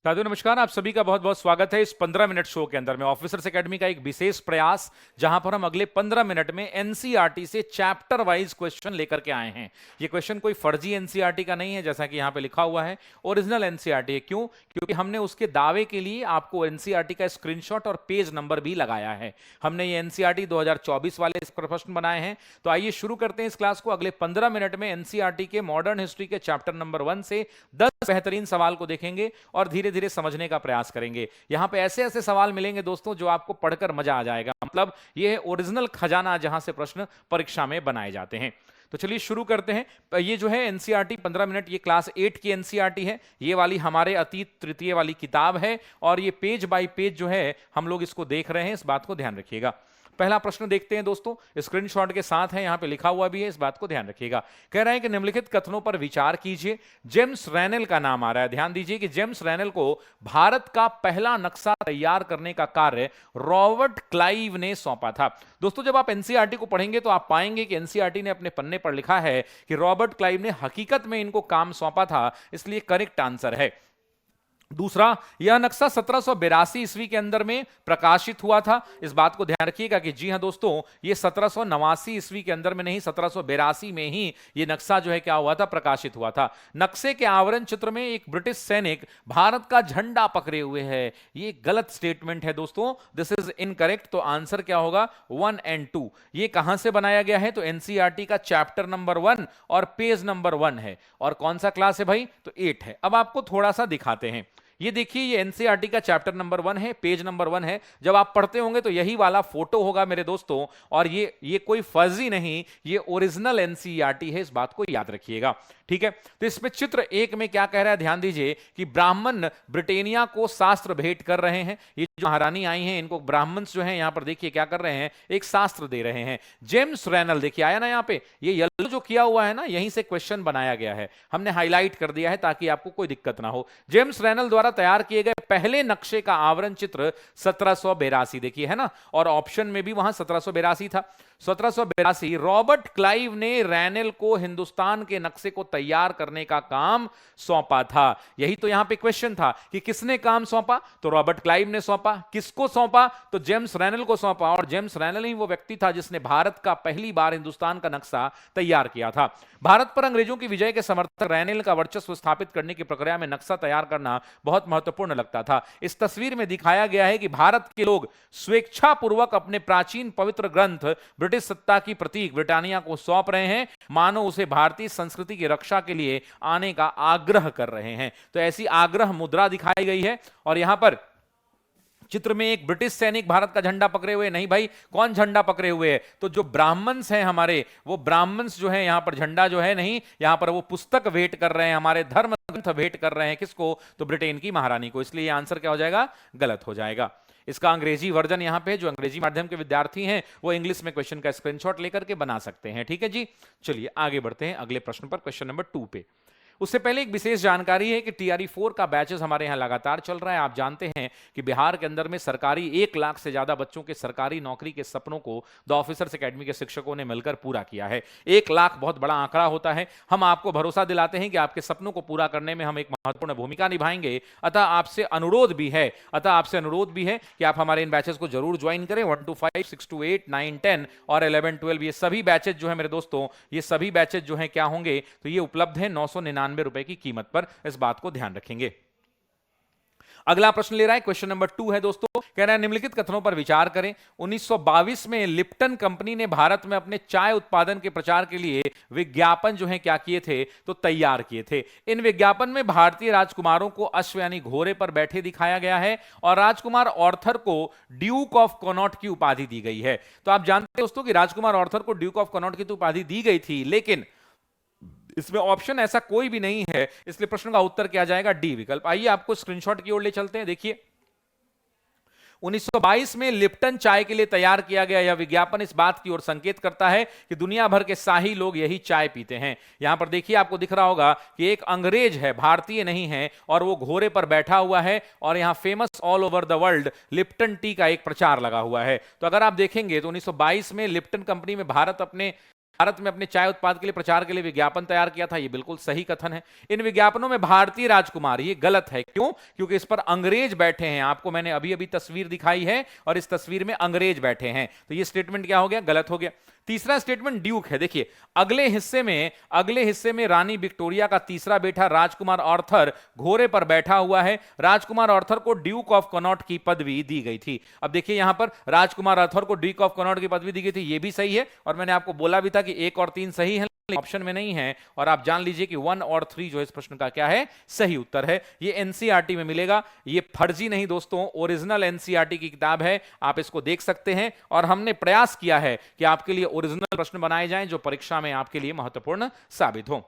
साथियों नमस्कार, आप सभी का बहुत बहुत स्वागत है इस 15 मिनट शो के अंदर में ऑफिसर्स एकेडमी का एक विशेष प्रयास, जहां पर हम अगले 15 मिनट में एनसीईआरटी से चैप्टर वाइज क्वेश्चन लेकर के आए हैं। ये क्वेश्चन कोई फर्जी एनसीईआरटी का नहीं है, जैसा कि यहां पे लिखा हुआ है, ओरिजिनल एनसीईआरटी है। क्यों? क्योंकि हमने उसके दावे के लिए आपको एनसीईआरटी का स्क्रीनशॉट और पेज नंबर भी लगाया है। हमने ये एनसीईआरटी 2024 वाले प्रश्न बनाए हैं। तो आइए शुरू करते हैं इस क्लास को। अगले 15 मिनट में एनसीईआरटी के मॉडर्न हिस्ट्री के चैप्टर नंबर 1 से 10 बेहतरीन सवाल को देखेंगे और धीरे धीरे समझने का प्रयास करेंगे। यहां पे ऐसे ऐसे सवाल मिलेंगे दोस्तों जो आपको पढ़कर मजा आ जाएगा। मतलब ये है ओरिजिनल खजाना, जहां से प्रश्न परीक्षा में बनाए जाते हैं। तो चलिए शुरू करते हैं। ये जो है एनसीईआरटी 15 मिनट, ये क्लास 8 की एनसीईआरटी है। ये वाली हमारे अतीत तृतीय वाली किताब है और ये पेज बाय पेज जो है हम लोग इसको देख रहे हैं, इस बात को ध्यान रखिएगा। पहला प्रश्न देखते हैं दोस्तों, स्क्रीनशॉट के साथ है, यहां पे लिखा हुआ भी है, इस बात को ध्यान रखिएगा। कह रहे हैं कि निम्नलिखित कथनों पर विचार कीजिए। जेम्स रैनेल का नाम आ रहा है। ध्यान दीजिए कि जेम्स रैनेल को भारत का पहला नक्शा तैयार करने का कार्य रॉबर्ट क्लाइव ने सौंपा था। दोस्तों जब आप एनसीईआरटी को पढ़ेंगे तो आप पाएंगे कि एनसीईआरटी ने अपने पन्ने पर लिखा है कि रॉबर्ट क्लाइव ने हकीकत में इनको काम सौंपा था, इसलिए करेक्ट आंसर है दूसरा। यह नक्शा 1782 ईस्वी के अंदर में प्रकाशित हुआ था। इस बात को ध्यान रखिएगा कि जी हां दोस्तों, ये 1789 ईस्वी के अंदर में नहीं, 1782 में ही ये नक्शा जो है क्या हुआ था, प्रकाशित हुआ था। नक्शे के आवरण चित्र में एक ब्रिटिश सैनिक भारत का झंडा पकड़े हुए है। ये गलत स्टेटमेंट है दोस्तों, दिस इज इनकरेक्ट। तो आंसर क्या होगा, 1 और 2। ये कहां से बनाया गया है, तो एनसीईआरटी का चैप्टर नंबर 1 और पेज नंबर 1 है। और कौन सा क्लास है भाई, तो 8 है। अब आपको थोड़ा सा दिखाते हैं। ये देखिए, ये एनसीईआरटी का चैप्टर नंबर 1 है, पेज नंबर 1 है। जब आप पढ़ते होंगे तो यही वाला फोटो होगा मेरे दोस्तों। और ये कोई फर्जी नहीं, ये ओरिजिनल एनसीईआरटी है, इस बात को याद रखिएगा। ठीक है, तो इसमें चित्र 1 में क्या कह रहा है, ध्यान दीजिए कि ब्राह्मण ब्रिटेनिया को शास्त्र भेंट कर रहे हैं। ये जो महारानी आई हैं, इनको ब्राह्मण जो हैं यहां पर देखिए क्या कर रहे हैं, एक शास्त्र दे रहे हैं। जेम्स रैनल देखिए आया ना यहाँ पे, ये येलो जो किया हुआ है ना, यहीं से क्वेश्चन बनाया गया है, हमने हाईलाइट कर दिया है ताकि आपको कोई दिक्कत ना हो। जेम्स रैनल द्वारा तैयार किए गए पहले नक्शे का आवरण चित्र 1782 देखिए है ना, और ऑप्शन में भी वहां 1782 था। 1782 रॉबर्ट क्लाइव ने रैनेल को हिंदुस्तान के नक्शे को तैयार करने का काम सौंपा था। यही तो यहां पे क्वेश्चन था कि किसने काम सौंपा, तो रॉबर्ट क्लाइव ने सौंपा। किसको सौंपा, तो जेम्स रैनेल को सौंपा। और जेम्स रैनेल ही वो व्यक्ति था जिसने भारत का पहली बार हिंदुस्तान का नक्शा तैयार किया था। भारत पर अंग्रेजों की विजय के समर्थक रैनेल का वर्चस्व स्थापित करने की प्रक्रिया में नक्शा तैयार करना बहुत महत्वपूर्ण लगता था। इस तस्वीर में दिखाया गया है कि भारत के लोग स्वेच्छापूर्वक अपने प्राचीन पवित्र ग्रंथ ब्रिटिश सत्ता की प्रतीक ब्रिटानिया को सौंप रहे हैं, मानो उसे भारतीय संस्कृति की रक्षा के लिए आने का आग्रह कर रहे हैं। तो ऐसी आग्रह मुद्रा दिखाई गई है। और यहां पर चित्र में एक ब्रिटिश सैनिक भारत का झंडा पकड़े हुए, नहीं भाई, कौन झंडा पकड़े हुए है, तो जो ब्राह्मण्स हैं हमारे, वो ब्राह्मण्स जो है यहां पर झंडा जो है नहीं, यहां पर वो पुस्तक भेंट कर रहे हैं, हमारे धर्म ग्रंथ भेंट कर रहे हैं। किसको, तो ब्रिटेन की महारानी को। इसलिए आंसर क्या हो जाएगा, गलत हो जाएगा। इसका अंग्रेजी वर्जन यहां पे, जो अंग्रेजी माध्यम के विद्यार्थी हैं वो इंग्लिश में क्वेश्चन का स्क्रीनशॉट लेकर के बना सकते हैं। ठीक है जी, चलिए आगे बढ़ते हैं अगले प्रश्न पर, क्वेश्चन नंबर 2 पे। उससे पहले एक विशेष जानकारी है कि टीआरई 4 का बैचेस हमारे यहाँ लगातार चल रहा है। आप जानते हैं कि बिहार के अंदर में सरकारी 1 लाख से ज्यादा बच्चों के सरकारी नौकरी के सपनों को द ऑफिसर्स एकेडमी के शिक्षकों ने मिलकर पूरा किया है। 1 लाख बहुत बड़ा आंकड़ा होता है। हम आपको भरोसा दिलाते हैं कि आपके सपनों को पूरा करने में हम एक महत्वपूर्ण भूमिका निभाएंगे। अतः आपसे अनुरोध भी है कि आप हमारे इन बैचेस को जरूर ज्वाइन करें। 1 to 5, 6 to 8, 9, 10 और 11, 12 ये सभी बैचेस जो है मेरे दोस्तों, ये सभी बैचेस जो है क्या होंगे, तो ये उपलब्ध है 999 रुपए की कीमत पर। इस बात को ध्यान रखेंगे। अगला प्रश्न ले रहा है, क्वेश्चन नंबर 2 है दोस्तों। कह रहा है निम्नलिखित कथनों पर विचार करें। 1922 में लिप्टन कंपनी ने भारत में अपने चाय उत्पादन के प्रचार के लिए विज्ञापन जो है क्या किए थे, तो तैयार किए थे। इन विज्ञापन में भारतीय राजकुमारों को अश्व यानी घोड़े पर बैठे दिखाया गया है और राजकुमार ऑर्थर को ड्यूक ऑफ कनॉट की उपाधि दी गई है। तो आप जानते हैं दोस्तों कि राजकुमार ऑर्थर को ड्यूक ऑफ कनॉट की तो उपाधि दी गई थी, लेकिन इसमें ऑप्शन ऐसा कोई भी नहीं है, इसलिए प्रश्न का उत्तर क्या जाएगा, डी विकल्प। आइए आपको स्क्रीनशॉट की ओर ले चलते हैं। देखिए 1922 में लिप्टन चाय के लिए तैयार किया गया यह विज्ञापन इस बात की ओर संकेत करता है कि दुनिया भर के शाही लोग यही चाय पीते हैं। यहां पर देखिए आपको दिख रहा होगा कि एक अंग्रेज है, भारतीय नहीं है, और वो घोड़े पर बैठा हुआ है और यहां famous all over the world Lipton T का एक प्रचार लगा हुआ है। तो अगर आप देखेंगे तो 1922 में लिप्टन कंपनी में भारत अपने भारत में अपने चाय उत्पाद के लिए प्रचार के लिए विज्ञापन तैयार किया था, ये बिल्कुल सही कथन है। इन विज्ञापनों में भारतीय राजकुमार, ये गलत है। क्यों? क्योंकि इस पर अंग्रेज बैठे हैं। आपको मैंने अभी अभी तस्वीर दिखाई है और इस तस्वीर में अंग्रेज बैठे हैं, तो ये स्टेटमेंट क्या हो गया? गलत हो गया। तीसरा स्टेटमेंट ड्यूक है। देखिए अगले हिस्से में रानी विक्टोरिया का तीसरा बेटा राजकुमार आर्थर घोड़े पर बैठा हुआ है। राजकुमार आर्थर को ड्यूक ऑफ कनॉट की पदवी दी गई थी। अब देखिए यहां पर राजकुमार आर्थर को ड्यूक ऑफ कनॉट की पदवी दी गई थी, ये भी सही है। और मैंने आपको बोला भी था कि 1 और 3 सही है, ऑप्शन में नहीं है। और आप जान लीजिए कि 1 और 3 जो इस प्रश्न का क्या है? सही उत्तर है। ये एनसीईआरटी में मिलेगा, ये फर्जी नहीं दोस्तों, ओरिजिनल एनसीईआरटी की किताब है, आप इसको देख सकते हैं। और हमने प्रयास किया है कि आपके लिए ओरिजिनल प्रश्न बनाए जाएं जो परीक्षा में आपके लिए महत्वपूर्ण साबित हो।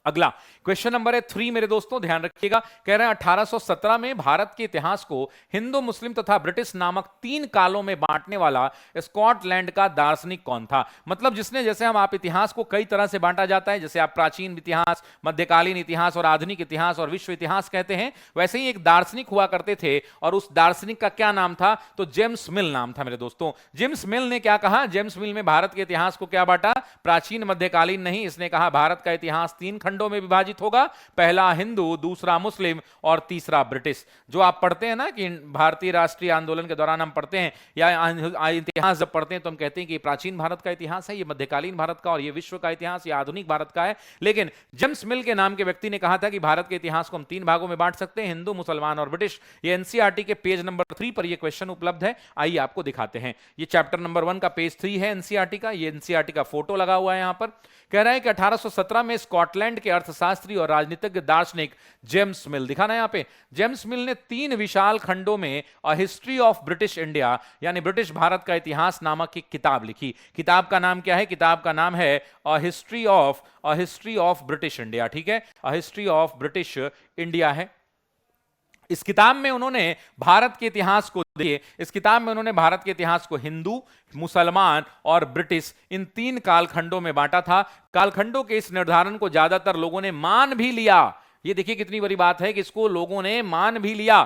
अगला क्वेश्चन नंबर है 3 मेरे दोस्तों, ध्यान रखिएगा। कह रहे हैं 1817 में भारत के इतिहास को हिंदू, मुस्लिम तथा ब्रिटिश नामक 3 कालों में बांटने वाला स्कॉटलैंड का दार्शनिक कौन था? मतलब जिसने, जैसे हम आप इतिहास को कई तरह से बांटा जाता है, जैसे आप प्राचीन इतिहास, मध्यकालीन इतिहास और आधुनिक इतिहास और विश्व इतिहास कहते हैं, वैसे ही एक दार्शनिक हुआ करते थे। और उस दार्शनिक का क्या नाम था? तो जेम्स मिल नाम था मेरे दोस्तों। जेम्स मिल ने क्या कहा? जेम्स मिल में भारत के इतिहास को क्या बांटा? प्राचीन, मध्यकालीन नहीं, इसने कहा भारत का इतिहास 3 खंडों में विभाजित होगा। पहला हिंदू, दूसरा मुस्लिम और तीसरा ब्रिटिश। जो आप पढ़ते हैं ना कि भारतीय राष्ट्रीय आंदोलन के दौरान हम पढ़ते हैं, या इतिहास जब पढ़ते हैं तो हम कहते हैं कि प्राचीन भारत का इतिहास है, ये मध्यकालीन भारत का, और ये विश्व का इतिहास, ये आधुनिक भारत का है। लेकिन जेम्स मिल के नाम के व्यक्ति ने कहा था कि भारत के इतिहास को हम 3 भागों में बांट सकते हैं, हिंदू, मुसलमान और ब्रिटिश। ये एनसीईआरटी के पेज नंबर 3 पर यह क्वेश्चन उपलब्ध है। आइए आपको दिखाते हैं। ये चैप्टर नंबर 1 का पेज 3 है एनसीईआरटी का। ये एनसीईआरटी का फोटो लगा हुआ है यहां पर। कह रहा है कि 1817 में स्कॉटलैंड के अर्थशास्त्री और राजनीतिज्ञ दार्शनिक जेम्स मिल, दिखाना यहां पे, जेम्स मिल ने 3 विशाल खंडों में a history of British India, यानी ब्रिटिश भारत का इतिहास नामक एक किताब लिखी। किताब का नाम क्या है? किताब का नाम है a history of British India. ठीक है, a history of British India है। इस किताब में उन्होंने भारत के इतिहास को, देखिए इस किताब में उन्होंने भारत के इतिहास को हिंदू, मुसलमान और ब्रिटिश, इन 3 कालखंडों में बांटा था। कालखंडों के इस निर्धारण को ज्यादातर लोगों ने मान भी लिया। ये देखिए कितनी बड़ी बात है कि इसको लोगों ने मान भी लिया।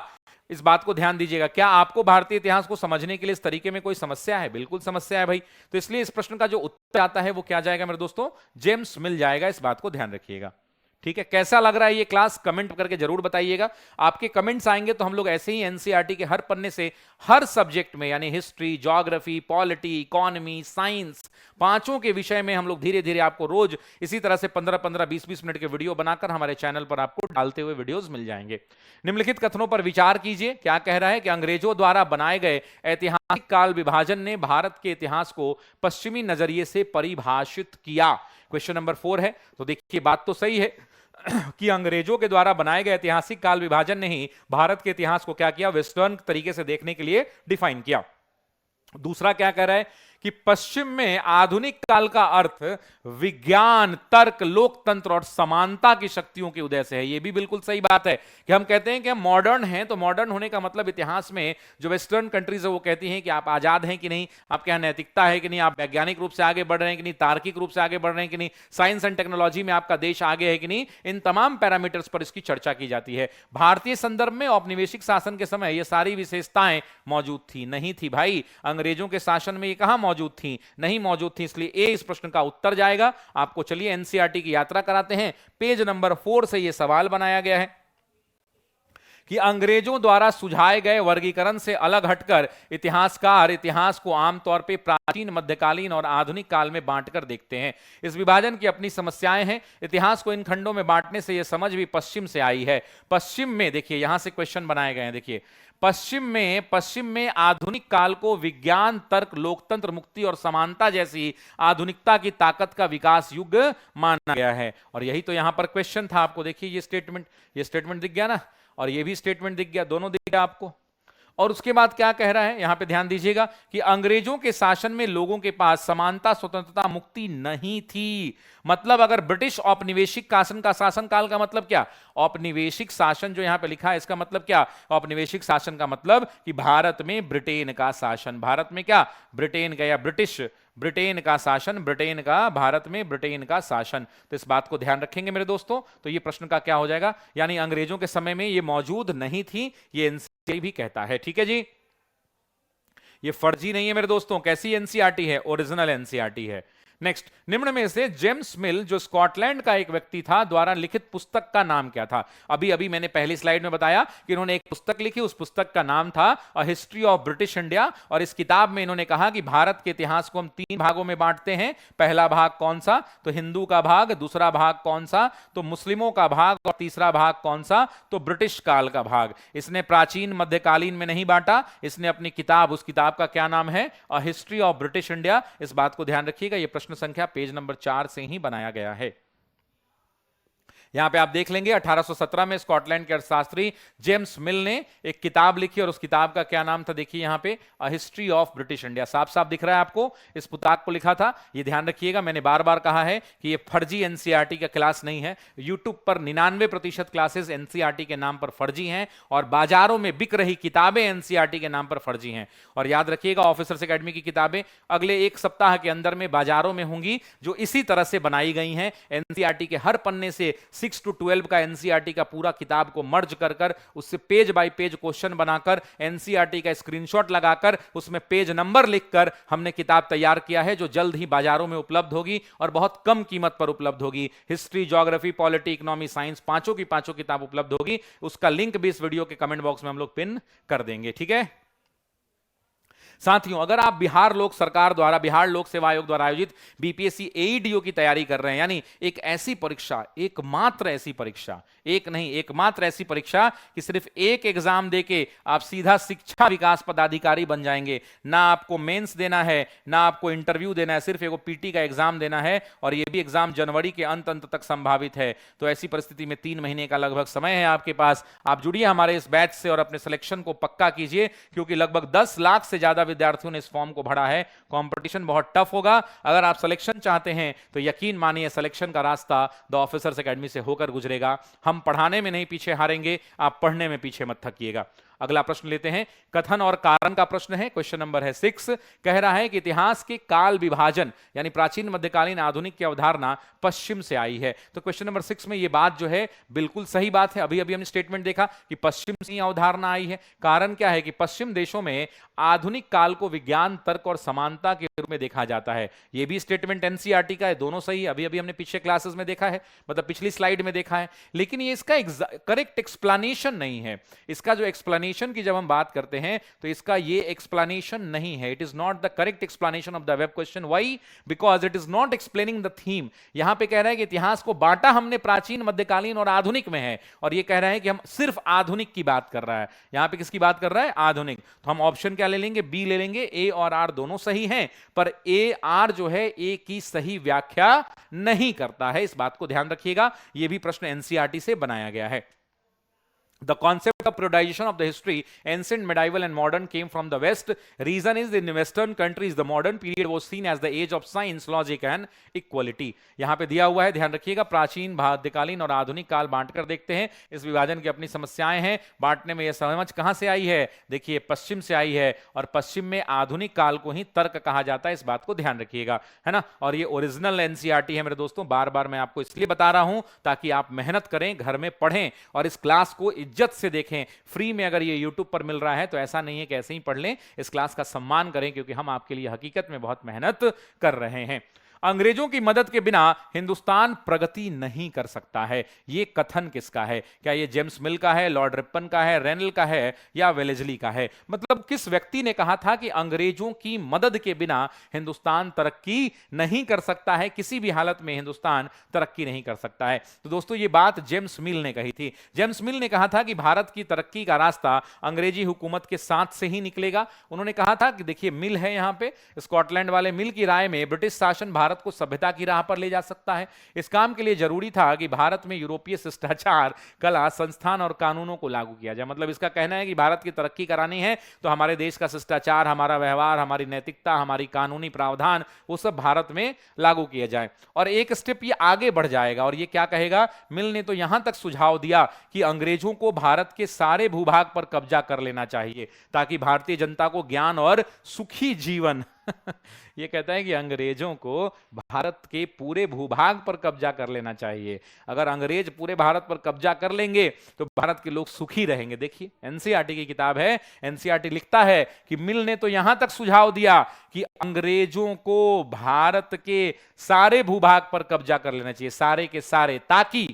इस बात को ध्यान दीजिएगा। क्या आपको भारतीय इतिहास को समझने के लिए इस तरीके में कोई समस्या है? बिल्कुल समस्या है भाई। तो इसलिए इस प्रश्न का जो उत्तर आता है वो क्या जाएगा मेरे दोस्तों? जेम्स मिल जाएगा। इस बात को ध्यान रखिएगा। ठीक है, कैसा लग रहा है ये क्लास? कमेंट करके जरूर बताइएगा। आपके कमेंट्स आएंगे तो हम लोग ऐसे ही एनसीईआरटी के हर पन्ने से हर सब्जेक्ट में, यानी history, geography, polity, economy, science, पांचों के विषय में हम लोग धीरे धीरे आपको रोज इसी तरह से 15-15, 20-20 मिनट के वीडियो बनाकर हमारे चैनल पर आपको डालते हुए वीडियोस मिल जाएंगे। निम्नलिखित कथनों पर विचार कीजिए। क्या कह रहा है कि अंग्रेजों द्वारा बनाए गए ऐतिहासिक काल विभाजन ने भारत के इतिहास को पश्चिमी नजरिए से परिभाषित किया। क्वेश्चन नंबर 4 है। तो देखिए बात तो सही है कि अंग्रेजों के द्वारा बनाए गए ऐतिहासिक काल विभाजन ने ही भारत के इतिहास को क्या किया? वेस्टर्न तरीके से देखने के लिए डिफाइन किया। दूसरा क्या कह रहा है कि पश्चिम में आधुनिक काल का अर्थ विज्ञान, तर्क, लोकतंत्र और समानता की शक्तियों के उदय से है। यह भी बिल्कुल सही बात है कि हम कहते हैं कि हम मॉडर्न हैं, तो मॉडर्न होने का मतलब इतिहास में जो वेस्टर्न कंट्रीज है वो कहती हैं कि आप आजाद हैं कि नहीं, आपके यहाँ नैतिकता है कि नहीं, आप वैज्ञानिक रूप से आगे बढ़ रहे हैं कि नहीं, तार्किक रूप से आगे बढ़ रहे हैं कि नहीं, साइंस एंड टेक्नोलॉजी में आपका देश आगे है कि नहीं। इन तमाम पैरामीटर्स पर इसकी चर्चा की जाती है। भारतीय संदर्भ में औपनिवेशिक शासन के समय ये सारी विशेषताएं मौजूद थी? नहीं थी भाई। अंग्रेजों के शासन में ये कहां मौजूद थी? नहीं मौजूद थी। इसलिए ए इस प्रश्न का उत्तर जाएगा। आपको चलिए एनसीईआरटी की यात्रा कराते हैं। पेज नंबर 4 से यह सवाल बनाया गया है कि अंग्रेजों द्वारा सुझाए गए वर्गीकरण से अलग हटकर इतिहासकार इतिहास को आमतौर पर प्राचीन, मध्यकालीन और आधुनिक काल में बांटकर देखते हैं। इस विभाजन की अपनी समस्याएं हैं। इतिहास को इन खंडों में बांटने से यह समझ भी पश्चिम से आई है। पश्चिम में देखिए यहां से क्वेश्चन बनाए गए हैं। देखिए पश्चिम में आधुनिक काल को विज्ञान, तर्क, लोकतंत्र, मुक्ति और समानता जैसी आधुनिकता की ताकत का विकास युग माना गया है। और यही तो यहां पर क्वेश्चन था। आपको देखिए ये स्टेटमेंट दिख गया ना, और ये भी स्टेटमेंट दिख गया, दोनों दिख गया आपको। और उसके बाद क्या कह रहा है यहां पे ध्यान दीजिएगा कि अंग्रेजों के शासन में लोगों के पास समानता, स्वतंत्रता, मुक्ति नहीं थी। मतलब अगर ब्रिटिश औपनिवेशिक शासन का शासन काल का मतलब क्या? औपनिवेशिक शासन जो यहां पे लिखा है इसका मतलब क्या? औपनिवेशिक शासन का मतलब कि भारत में ब्रिटेन का शासन, भारत में क्या? ब्रिटेन का, या ब्रिटेन का शासन, ब्रिटेन का, भारत में ब्रिटेन का शासन। तो इस बात को ध्यान रखेंगे मेरे दोस्तों। तो ये प्रश्न का क्या हो जाएगा? यानी अंग्रेजों के समय में ये मौजूद नहीं थी, ये एनसीईआरटी भी कहता है। ठीक है जी, ये फर्जी नहीं है मेरे दोस्तों। कैसी एनसीईआरटी है? ओरिजिनल एनसीईआरटी है। नेक्स्ट, निम्न में से जेम्स मिल जो स्कॉटलैंड का एक व्यक्ति था द्वारा लिखित पुस्तक का नाम क्या था? अभी अभी मैंने पहली स्लाइड में बताया कि इन्होंने एक पुस्तक लिखी, उस पुस्तक का नाम था a history of British India, और इस किताब में इन्होंने कहा कि भारत के इतिहास को हम 3 भागों में बांटते हैं। पहला भाग कौन सा? तो हिंदू का भाग। दूसरा भाग कौन सा? तो मुस्लिमों का भाग। और तीसरा भाग कौन सा? तो ब्रिटिश काल का भाग। इसने प्राचीन मध्यकालीन में नहीं बांटा, इसने अपनी किताब, उस किताब का क्या नाम है? A history of British India. इस बात को ध्यान रखिएगा, यह प्रश्न संख्या पेज नंबर 4 से ही बनाया गया है। यहां पे आप देख लेंगे 1817 में स्कॉटलैंड के अर्थशास्त्री जेम्स मिल ने एक किताब लिखी, और उस किताब का क्या नाम था? देखिए यहां पे a history of British India, साफ साफ दिख रहा है आपको। इस पुस्तक को लिखा था, ये ध्यान रखिएगा, मैंने बार बार कहा है कि ये फर्जी एनसीईआरटी का क्लास नहीं है। यूट्यूब पर 99% क्लासेस एनसीईआरटी के नाम पर फर्जी हैं, और बाजारों में बिक रही किताबें एनसीईआरटी के नाम पर फर्जी हैं। और याद रखिएगा, ऑफिसर्स एकेडमी की किताबें अगले 1 सप्ताह के अंदर में बाजारों में होंगी, जो इसी तरह से बनाई गई हैं। एनसीईआरटी के हर पन्ने से 6 to 12 का एनसीईआरटी का पूरा किताब को मर्ज कर कर उससे पेज बाय पेज क्वेश्चन बनाकर, एनसीईआरटी का स्क्रीनशॉट लगाकर, उसमें पेज नंबर लिखकर हमने किताब तैयार किया है, जो जल्द ही बाजारों में उपलब्ध होगी और बहुत कम कीमत पर उपलब्ध होगी। History, geography, polity, economy, science, पांचों की पांचों किताब उपलब्ध होगी। उसका लिंक भी इस वीडियो के कमेंट बॉक्स में हम लोग पिन कर देंगे, ठीक है। साथियों, अगर आप बिहार लोक सरकार द्वारा, बिहार लोक सेवा आयोग द्वारा आयोजित बीपीएससी एईडीओ की तैयारी कर रहे हैं, यानी एक ऐसी परीक्षा, एकमात्र ऐसी परीक्षा, एक नहीं एकमात्र ऐसी परीक्षा कि सिर्फ एक एग्जाम देके आप सीधा शिक्षा विकास पदाधिकारी बन जाएंगे, ना आपको मेंस देना है, ना आपको इंटरव्यू देना है, सिर्फ एक पीटी का एग्जाम देना है, और यह भी एग्जाम जनवरी के अंत तक संभावित है। तो ऐसी परिस्थिति में 3 महीने का लगभग समय है आपके पास। आप जुड़िए हमारे इस बैच से और अपने सिलेक्शन को पक्का कीजिए, क्योंकि लगभग 10 लाख से ज्यादा विद्यार्थियों ने इस फॉर्म को भरा है। कंपटीशन बहुत टफ होगा। अगर आप सिलेक्शन चाहते हैं तो यकीन मानिए सिलेक्शन का रास्ता द ऑफिसर्स एकेडमी से होकर गुजरेगा। हम पढ़ाने में नहीं पीछे हारेंगे, आप पढ़ने में पीछे मत थकिएगा। अगला प्रश्न लेते हैं, कथन और कारण का प्रश्न है, क्वेश्चन नंबर है 6। कह रहा है कि इतिहास के काल विभाजन यानी प्राचीन, मध्यकालीन, आधुनिक की अवधारणा पश्चिम से आई है। तो क्वेश्चन नंबर 6 में ये बात जो है बिल्कुल सही बात है। अभी अभी हमने स्टेटमेंट देखा कि पश्चिम से अवधारणा आई है। कारण क्या है कि पश्चिम देशों में आधुनिक काल को विज्ञान, तर्क और समानता के रूप में देखा जाता है। यह भी स्टेटमेंट एनसीईआरटी का है, दोनों सही। अभी अभी हमने पिछले क्लासेस में देखा है, मतलब पिछली स्लाइड में देखा है, लेकिन ये इसका करेक्ट एक्सप्लेनेशन नहीं है। इसका जो एक्सप्लेनेशन की जब हम बात करते हैं तो इसका ये एक्सप्लेनेशन नहीं है। It is not the correct explanation of the web question. Why? Because it is not explaining the theme. यहां पे कह रहा है कि इतिहास को बांटा हमने प्राचीन, मध्यकालीन और आधुनिक में है, और ये कह रहा है कि हम सिर्फ आधुनिक की बात कर रहा है। यहां पे किसकी बात कर रहा है? आधुनिक। तो हम ऑप्शन क्या ले लेंगे? बी ले लेंगे। ए और आर दोनों सही हैं, पर ए आर जो है ए की सही व्याख्या नहीं करता है। इस बात को ध्यान रखिएगा, यह भी प्रश्न एनसीईआरटी से बनाया गया है। The concept of periodization of the history, ancient, medieval and modern, came from the West. Reason is in Western countries, the modern period was seen as the age of science, logic and equality. यहाँ पे दिया हुआ है, ध्यान रखिएगा। प्राचीन, मध्यकालीन और आधुनिक काल बांटकर देखते हैं। इस विभाजन की अपनी समस्याएं हैं। बांटने में यह समझ कहां से आई है? देखिए पश्चिम से आई है, और पश्चिम में आधुनिक काल को ही तर्क कहा जाता है। इस बात को ध्यान रखिएगा, है ना। और ये ओरिजिनल एनसीईआरटी है मेरे दोस्तों। बार बार मैं आपको इसलिए बता रहा हूं ताकि आप मेहनत करें, घर में पढ़ें और इस क्लास को इज्जत से देखें। फ्री में अगर ये YouTube पर मिल रहा है तो ऐसा नहीं है कि ऐसे ही पढ़ लें। इस क्लास का सम्मान करें, क्योंकि हम आपके लिए हकीकत में बहुत मेहनत कर रहे हैं। अंग्रेजों की मदद के बिना हिंदुस्तान प्रगति नहीं कर सकता है। यह कथन किसका है? क्या यह जेम्स मिल का है, लॉर्ड रिपन का है, रेनल का है, या वेलेस्ली का है? मतलब किस व्यक्ति ने कहा था कि अंग्रेजों की मदद के बिना हिंदुस्तान तरक्की नहीं कर सकता है? किसी भी हालत में हिंदुस्तान तरक्की नहीं कर सकता है। तो दोस्तों ये बात जेम्स मिल ने कही थी। जेम्स मिल ने कहा था कि भारत की तरक्की का रास्ता अंग्रेजी हुकूमत के साथ से ही निकलेगा। उन्होंने कहा था कि देखिए मिल है यहां पे, स्कॉटलैंड वाले मिल की राय में ब्रिटिश शासन भारत को सभ्यता की राह पर ले जा सकता है। इस काम के लिए जरूरी था कि भारत में यूरोपीय शिष्टाचार, कला, संस्थान और कानूनों को लागू किया जाए। मतलब इसका कहना है कि भारत की तरक्की करानी है तो हमारे देश का शिष्टाचार, हमारा व्यवहार, हमारी नैतिकता, हमारी कानूनी प्रावधान, वो सब भारत में लागू किया जाए। और एक स्टेप ये आगे बढ़ जाएगा, और ये क्या कहेगा? मिल ने तो यहां तक सुझाव दिया कि अंग्रेजों को भारत के सारे भूभाग पर कब्जा कर लेना चाहिए, ताकि भारतीय जनता को ज्ञान और सुखी जीवन ये कहता है कि अंग्रेजों को भारत के पूरे भूभाग पर कब्जा कर लेना चाहिए। अगर अंग्रेज पूरे भारत पर कब्जा कर लेंगे तो भारत के लोग सुखी रहेंगे। देखिए एनसीईआरटी की किताब है, एनसीईआरटी लिखता है कि मिल ने तो यहां तक सुझाव दिया कि अंग्रेजों को भारत के सारे भूभाग पर कब्जा कर लेना चाहिए, सारे के सारे, ताकि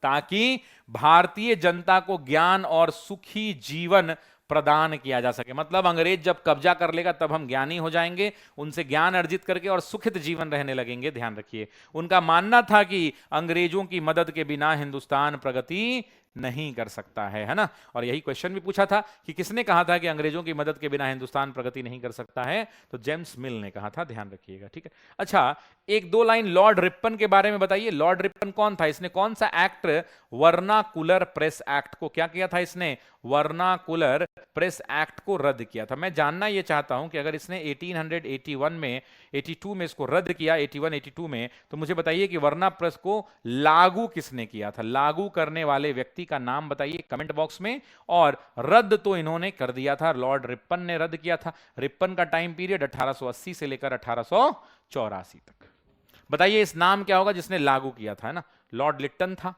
ताकि भारतीय जनता को ज्ञान और सुखी जीवन प्रदान किया जा सके। मतलब अंग्रेज जब कब्जा कर लेगा तब हम ज्ञानी हो जाएंगे, उनसे ज्ञान अर्जित करके और सुखित जीवन रहने लगेंगे। ध्यान रखिए, उनका मानना था कि अंग्रेजों की मदद के बिना हिंदुस्तान प्रगति नहीं कर सकता है ना। और यही क्वेश्चन भी पूछा था कि किसने कहा था कि अंग्रेजों की मदद के बिना हिंदुस्तान प्रगति नहीं कर सकता है, तो जेम्स मिल ने कहा था। ध्यान रखिएगा, ठीक है। अच्छा, एक दो लाइन लॉर्ड रिपन के बारे में बताइए। लॉर्ड रिपन कौन था? इसने कौन सा एक्ट, वर्नाकुलर प्रेस एक्ट को क्या किया था? इसने वर्नाकुलर प्रेस एक्ट को रद्द किया था। मैं जानना यह चाहता हूं कि अगर इसने 1881 में 82 में इसको रद्द किया, 81 82 में, तो मुझे बताइए कि वर्ना प्रेस को लागू किसने किया था? लागू करने वाले व्यक्ति का नाम बताइए कमेंट बॉक्स में। और रद्द तो इन्होंने कर दिया था, लॉर्ड रिपन ने रद्द किया था। रिपन का टाइम पीरियड 1880 से लेकर 1884 तक। बताइए इस नाम क्या होगा जिसने लागू किया था? है ना, लॉर्ड लिट्टन था।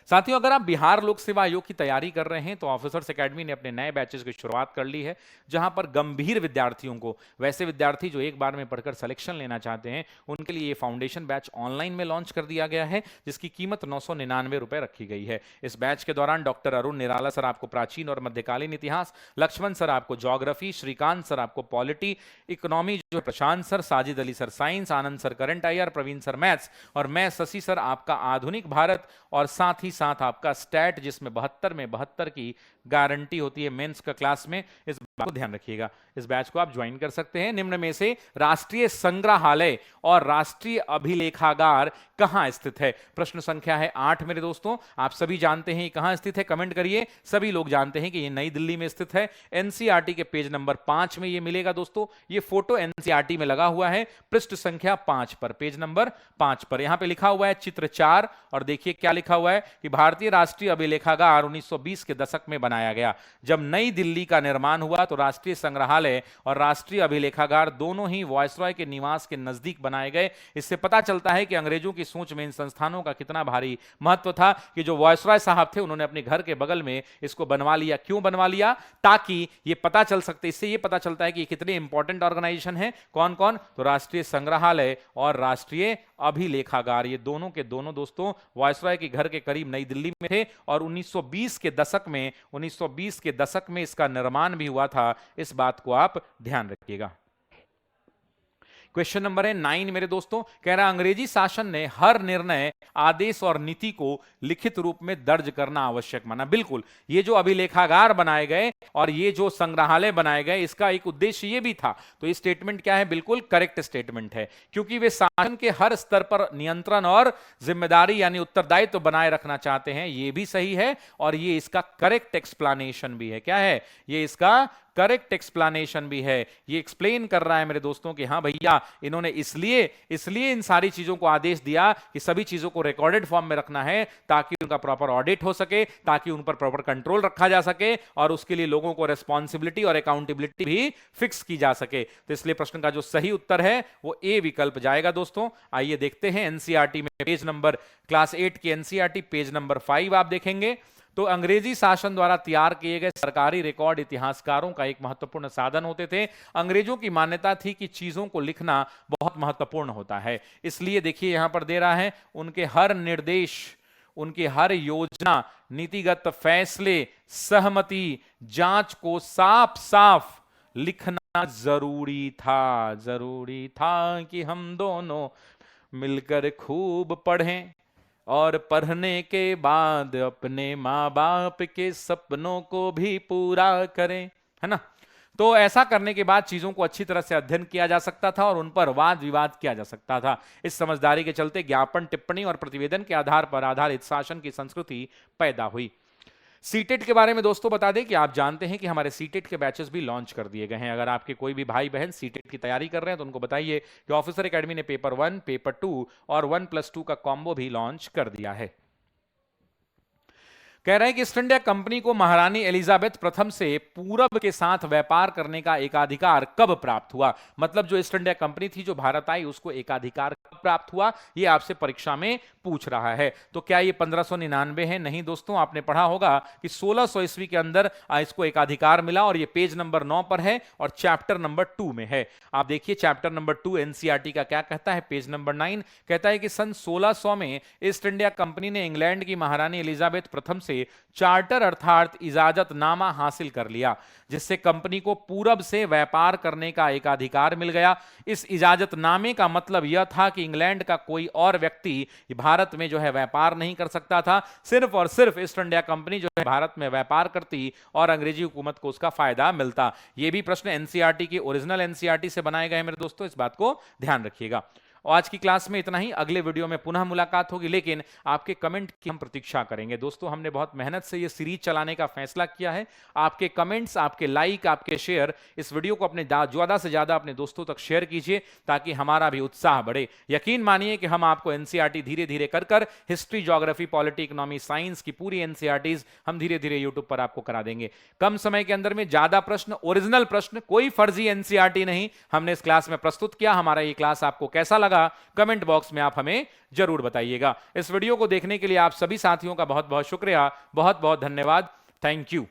साथियों, अगर आप बिहार लोक सेवा आयोग की तैयारी कर रहे हैं तो ऑफिसर्स एकेडमी ने अपने नए बैचेस की शुरुआत कर ली है, जहां पर गंभीर विद्यार्थियों को, वैसे विद्यार्थी जो एक बार में पढ़कर सिलेक्शन लेना चाहते हैं, उनके लिए ये फाउंडेशन बैच ऑनलाइन में लॉन्च कर दिया गया है, जिसकी कीमत 999 रुपए रखी गई है। इस बैच के दौरान डॉक्टर अरुण निराला सर आपको प्राचीन और मध्यकालीन इतिहास, लक्ष्मण सर आपको ज्योग्राफी, श्रीकांत सर आपको पॉलिटी, इकोनॉमी जो Prashant sir, Sajid Ali sir science, Anand sir current affair, Praveen sir maths, और मैं शशि सर आपका आधुनिक भारत, और साथ ही साथ आपका स्टैट, जिसमें 72 में 72 की गारंटी होती है मेंस का क्लास में। इस बात को ध्यान रखिएगा। इस बैच को आप ज्वाइन कर सकते हैं। निम्न में से राष्ट्रीय संग्रहालय और राष्ट्रीय अभिलेखागार कहां स्थित है? प्रश्न संख्या है 8 मेरे दोस्तों। आप सभी जानते हैं कहां स्थित है, कमेंट करिए। सभी लोग जानते हैं कि ये नई दिल्ली में स्थित है। एनसीईआरटी के पेज नंबर 5 में ये मिलेगा दोस्तों। ये फोटो एनसीईआरटी में लगा हुआ है, पृष्ठ संख्या 5 पर, पेज नंबर 5 पर। यहां पे लिखा हुआ है चित्र 4, और देखिए क्या लिखा हुआ है कि भारतीय राष्ट्रीय अभिलेखागार 1920 के दशक में बनाया गया। जब नई दिल्ली का निर्माण हुआ तो राष्ट्रीय संग्रहालय और राष्ट्रीय अभिलेखागार दोनों ही वायसरॉय के निवास के नजदीक बनाए गए। इससे पता चलता है कि अंग्रेजों की सोच में इन संस्थानों का कितना भारी महत्व था कि जो वायसरॉय साहब थे उन्होंने अपने घर के बगल में इसको बनवा लिया। क्यों बनवा लिया? ताकि ये पता चल सकते, इससे ये पता चलता है कि ये कितने इंपॉर्टेंट ऑर्गेनाइजेशन है। कौन कौन? तो राष्ट्रीय संग्रहालय और राष्ट्रीय अभिलेखागार, ये दोनों के दोनों दोस्तों वायसरॉय के घर के करीब नई दिल्ली में थे। और 1920 के दशक में इसका निर्माण भी हुआ था। इस बात को आप ध्यान रखिएगा। क्वेश्चन नंबर है 9 मेरे दोस्तों। कह रहा अंग्रेजी शासन ने हर निर्णय, आदेश और नीति को लिखित रूप में दर्ज करना आवश्यक माना। बिल्कुल, ये जो अभिलेखागार बनाए गए और ये जो संग्रहालय बनाए गए, इसका एक उद्देश्य ये भी था। तो ये स्टेटमेंट क्या है? बिल्कुल करेक्ट स्टेटमेंट है, क्योंकि वे शासन के हर स्तर पर नियंत्रण और जिम्मेदारी यानी उत्तरदायित्व बनाए रखना चाहते हैं। ये भी सही है और ये इसका करेक्ट एक्सप्लेनेशन भी है। क्या है? ये इसका करेक्ट एक्सप्लेनेशन भी है। ये एक्सप्लेन कर रहा है मेरे दोस्तों कि हाँ भैया, इन्होंने इसलिए इन सारी चीजों को आदेश दिया कि सभी चीजों को रिकॉर्डेड फॉर्म में रखना है, ताकि उनका प्रॉपर ऑडिट हो सके, ताकि उन पर प्रॉपर कंट्रोल रखा जा सके, और उसके लिए लोगों को रिस्पॉन्सिबिलिटी और अकाउंटेबिलिटी भी फिक्स की जा सके। तो इसलिए प्रश्न का जो सही उत्तर है वो ए विकल्प जाएगा दोस्तों। आइए देखते हैं एनसीईआरटी में पेज नंबर, क्लास 8 की एनसीईआरटी पेज नंबर 5 आप देखेंगे तो अंग्रेजी शासन द्वारा तैयार किए गए सरकारी रिकॉर्ड इतिहासकारों का एक महत्वपूर्ण साधन होते थे। अंग्रेजों की मान्यता थी कि चीजों को लिखना बहुत महत्वपूर्ण होता है। इसलिए देखिए यहां पर दे रहा है, उनके हर निर्देश, उनकी हर योजना, नीतिगत फैसले, सहमति, जांच को साफ साफ लिखना जरूरी था कि हम दोनों मिलकर खूब पढ़ें और पढ़ने के बाद अपने माँ बाप के सपनों को भी पूरा करें, है ना। तो ऐसा करने के बाद चीजों को अच्छी तरह से अध्ययन किया जा सकता था और उन पर वाद विवाद किया जा सकता था। इस समझदारी के चलते ज्ञापन, टिप्पणी और प्रतिवेदन के आधार पर आधारित शासन की संस्कृति पैदा हुई। सीटेट के बारे में दोस्तों बता दें कि आप जानते हैं कि हमारे सीटेट के बैचेस भी लॉन्च कर दिए गए हैं। अगर आपके कोई भी भाई बहन सीटेट की तैयारी कर रहे हैं तो उनको बताइए कि ऑफिसर एकेडमी ने पेपर 1, पेपर 2 और 1+2 का कॉम्बो भी लॉन्च कर दिया है। कह रहे हैं कि ईस्ट इंडिया कंपनी को महारानी एलिजाबेथ प्रथम से पूरब के साथ व्यापार करने का एकाधिकार कब प्राप्त हुआ। मतलब जो ईस्ट इंडिया कंपनी थी जो भारत आई उसको एकाधिकार कब प्राप्त हुआ, ये आपसे परीक्षा में पूछ रहा है। तो क्या ये 1599 है? नहीं दोस्तों, आपने पढ़ा होगा कि 1600 ईस्वी के अंदर इसको एकाधिकार मिला और ये पेज नंबर 9 पर है और चैप्टर नंबर 2 में है। आप देखिए चैप्टर नंबर 2 एनसीईआरटी का क्या कहता है। पेज नंबर 9 कहता है कि सन 1600 में ईस्ट इंडिया कंपनी ने इंग्लैंड की महारानी एलिजाबेथ प्रथम से चार्टर अर्थात इजाजतनामा हासिल कर लिया, जिससे कंपनी को पूरब से व्यापार करने का एकाधिकार मिल गया। इस इजाजतनामे का मतलब यह था कि इंग्लैंड का कोई और व्यक्ति भारत में जो है व्यापार नहीं कर सकता था, सिर्फ और सिर्फ ईस्ट इंडिया कंपनी जो है भारत में व्यापार करती और अंग्रेजी हुकूमत को उसका फायदा मिलता। यह भी प्रश्न एनसीईआरटी की ओरिजिनल एनसीईआरटी से बनाए गए मेरे दोस्तों, इस बात को ध्यान रखिएगा। और आज की क्लास में इतना ही, अगले वीडियो में पुनः मुलाकात होगी, लेकिन आपके कमेंट की हम प्रतीक्षा करेंगे। दोस्तों हमने बहुत मेहनत से ये सीरीज चलाने का फैसला किया है। आपके कमेंट्स, आपके लाइक, आपके शेयर, इस वीडियो को अपने ज़्यादा से ज़्यादा अपने दोस्तों तक शेयर कीजिए ताकि हमारा भी उत्साह बढ़े। यकीन मानिए कि हम आपको एनसीईआरटी धीरे धीरे कर history, geography, polity, economy, science की पूरी एनसीईआरटीज हम धीरे धीरे यूट्यूब पर आपको करा देंगे। कम समय के अंदर में ज़्यादा प्रश्न, ओरिजिनल प्रश्न, कोई फर्जी एनसीईआरटी नहीं हमने इस क्लास में प्रस्तुत किया। हमारा ये क्लास आपको कैसा लगा कमेंट बॉक्स में आप हमें जरूर बताइएगा। इस वीडियो को देखने के लिए आप सभी साथियों का बहुत बहुत शुक्रिया, बहुत बहुत धन्यवाद। Thank you.